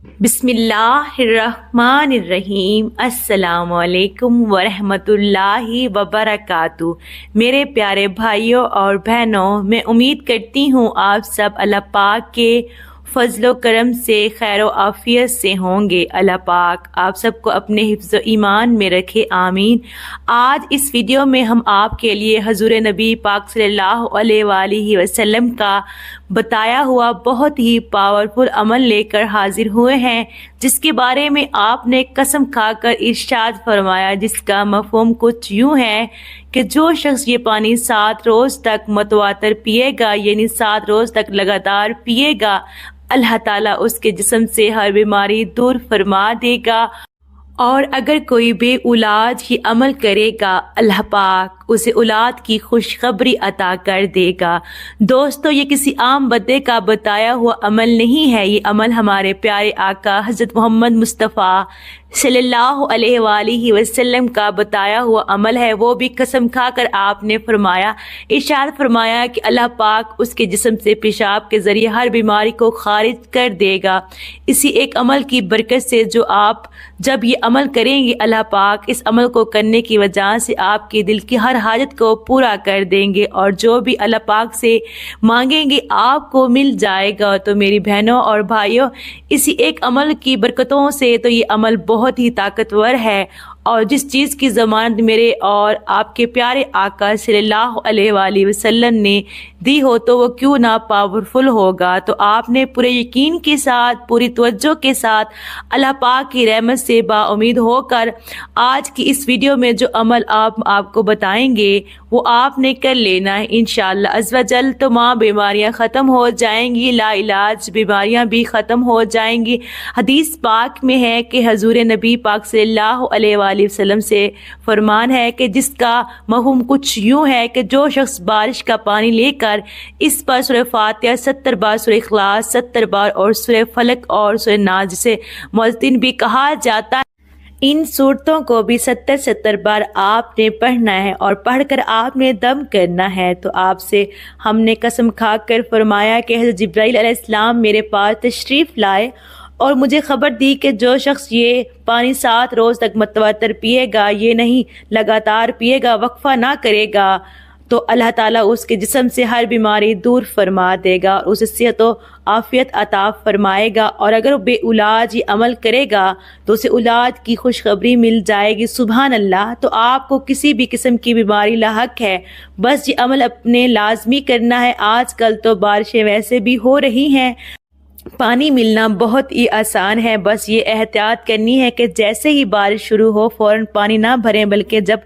बिस्मिल्लाहिर्रहमानिर्रहीम। अस्सलाम वालेकुम वरहमतुल्लाहि वबरकातुहू। मेरे प्यारे भाइयों और बहनों, मैं उम्मीद करती हूँ आप सब अल्लाह पाक के फजलो करम से खैर आफियत से होंगे। अल्लाह पाक आप सबको अपने हिफ्ज़ ईमान में रखे, आमीन। आज इस वीडियो में हम आपके लिए हजूर नबी पाक सल्लल्लाहु अलैहि वसल्लम का बताया हुआ बहुत ही पावरफुल अमल लेकर हाजिर हुए हैं, जिसके बारे में आपने कसम खाकर इरशाद फरमाया, जिसका मफ़हूम कुछ यूँ है कि जो शख्स ये पानी 7 रोज़ तक मुतवातर पिएगा, यानी 7 रोज़ तक लगातार पिएगा, अल्लाह ताला उसके जिस्म से हर बीमारी दूर फरमा देगा। और अगर कोई बे औलाद ही अमल करेगा, अल्लाह पाक उसे औलाद की खुशखबरी अता कर देगा। दोस्तों, ये किसी आम बंदे का बताया हुआ अमल नहीं है, ये अमल हमारे प्यारे आका हज़रत मोहम्मद मुस्तफ़ा सल्लल्लाहु अलैहि वसल्लम का बताया हुआ अमल है। वो भी कसम खाकर आपने फरमाया, इरशाद फरमाया कि अल्लाह पाक उसके जिस्म से पेशाब के ज़रिए हर बीमारी को खारिज कर देगा। इसी एक अमल की बरकत से जो आप जब ये अमल करेंगे, अल्लाह पाक इस अमल को करने की वजह से आपके दिल की हर हाजत को पूरा कर देंगे और जो भी अल्लाह पाक से मांगेंगे आपको मिल जाएगा। तो मेरी बहनों और भाइयों, इसी एक अमल की बरकतों से तो ये अमल बहुत ही ताकतवर है, और जिस चीज़ की ज़मानत मेरे और आपके प्यारे आका सल्लल्लाहु अलैहि वसल्लम ने दी हो तो वो क्यों ना पावरफुल होगा। तो आपने पूरे यकीन के साथ, पूरी तवज्जो के साथ अल्लाह पाक की रहमत से बाउमीद होकर आज की इस वीडियो में जो अमल आपको बताएंगे वो आपने कर लेना है। इंशाअल्लाह अज़्वजल तमाम बीमारियां ख़त्म हो जाएंगी, लाइलाज बीमारियां भी ख़त्म हो जाएंगी। हदीस पाक में है कि हजूर नबी पाक सल्लल्लाहु अलैहि वसल्लम से फरमान है कि जिसका मफ़हूम कुछ यूँ है कि जो शख्स बारिश का पानी लेकर इस पर सूरह फातिहा 70 बार, सूरह इखलास 70 बार और सूरह फलक और सूरह नास, जिसे मुअज़्ज़िन भी कहा जाता है, इन सूरतों को भी 70 बार आपने पढ़ना है और पढ़कर आपने दम करना है। तो आपसे हमने कसम खाकर फरमाया कि हज़रत जिब्राइल अलैहिस्सलाम मेरे पास तशरीफ़ लाए और मुझे खबर दी कि जो शख्स ये पानी 7 रोज़ तक मुतवातर पिएगा, ये नहीं लगातार पिएगा, वक्फा ना करेगा, तो अल्लाह ताला उसके जिस्म से हर बीमारी दूर फरमा देगा और उसे सेहत व आफियत अता फरमाएगा। और अगर बे औलाद ये अमल करेगा तो उसे औलाद की खुशखबरी मिल जाएगी। सुभान अल्लाह। तो आपको किसी भी किस्म की बीमारी लाहक है, बस ये अमल अपने लाजमी करना है। आजकल तो बारिशें वैसे भी हो रही हैं, पानी मिलना बहुत ही आसान है, बस ये एहतियात करनी है कि जैसे ही बारिश शुरू हो फ़ौरन पानी ना भरें, बल्कि जब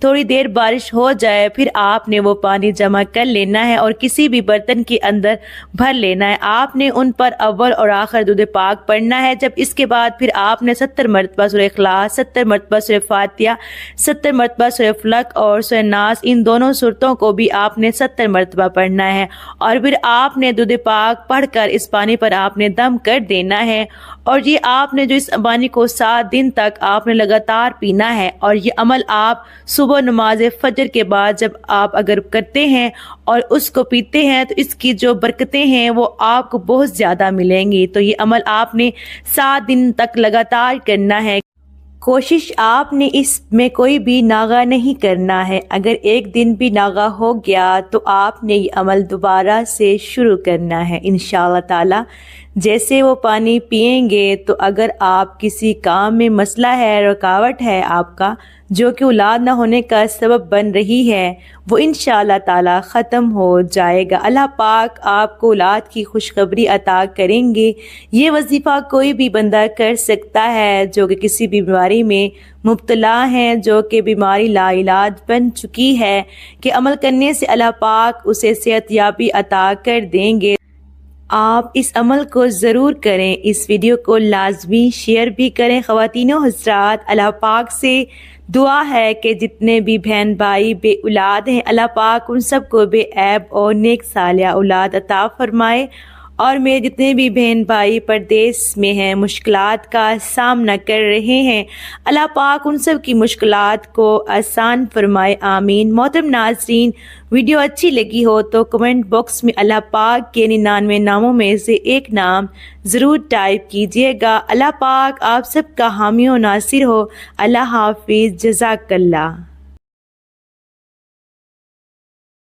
थोड़ी देर बारिश हो जाए फिर आपने वो पानी जमा कर लेना है और किसी भी बर्तन के अंदर भर लेना है। आपने उन पर अव्वल और आखिर दुरूद पाक पढ़ना है। जब इसके बाद फिर आपने 70 मरतबा सूरह इखलास, 70 मरतबा सूरह फातिहा, 70 मरतबा सूरह फलक और सूरह नास, इन दोनों सूरतों को भी आपने 70 मरतबा पढ़ना है और फिर आपने दुरूद पाक पढ़कर इस पानी पर आपने दम कर देना है। और ये आपने जो इस पानी को 7 दिन तक आपने लगातार पीना है। और ये अमल आप सुबह नमाज फजर के बाद जब आप अगर करते हैं और उसको पीते हैं तो इसकी जो बरकतें हैं वो आपको बहुत ज़्यादा मिलेंगी। तो ये अमल आपने 7 दिन तक लगातार करना है। कोशिश आपने इसमें कोई भी नागा नहीं करना है। अगर एक दिन भी नागा हो गया तो आपने ये अमल दोबारा से शुरू करना है इंशाअल्लाह ताला। जैसे वो पानी पिएंगे तो अगर आप किसी काम में मसला है, रुकावट है आपका, जो कि औलाद ना होने का सबब बन रही है, वो इंशाअल्लाह ताला ख़त्म हो जाएगा। अल्लाह पाक आपको औलाद की खुशखबरी अता करेंगे। ये वजीफ़ा कोई भी बंदा कर सकता है जो कि किसी भी बीमारी में मुब्तला हैं, जो कि बीमारी लाइलाज बन चुकी है, कि अमल करने से अल्लाह पाक उसे सेहतयाबी अता कर देंगे। आप इस अमल को ज़रूर करें। इस वीडियो को लाजमी शेयर भी करें। ख़वातीनो हज़रात, अल्लाह पाक से दुआ है कि जितने भी बहन भाई बे औलाद हैं, अल्लाह पाक उन सब को बेऐब और नेक सालिया औलाद अता फरमाए اور میرے جتنے بھی بہن بھائی پردیس میں ہیں، مشکلات کا سامنا کر رہے ہیں، اللہ پاک ان سب کی مشکلات کو آسان فرمائے، آمین۔ محترم ناظرین، ویڈیو اچھی لگی ہو تو کمنٹ باکس میں اللہ پاک کے 99 ناموں میں سے ایک نام ضرور ٹائپ کیجیے گا۔ اللہ پاک آپ سب کا حامی و ناصر ہو۔ اللہ حافظ، جزاک اللہ۔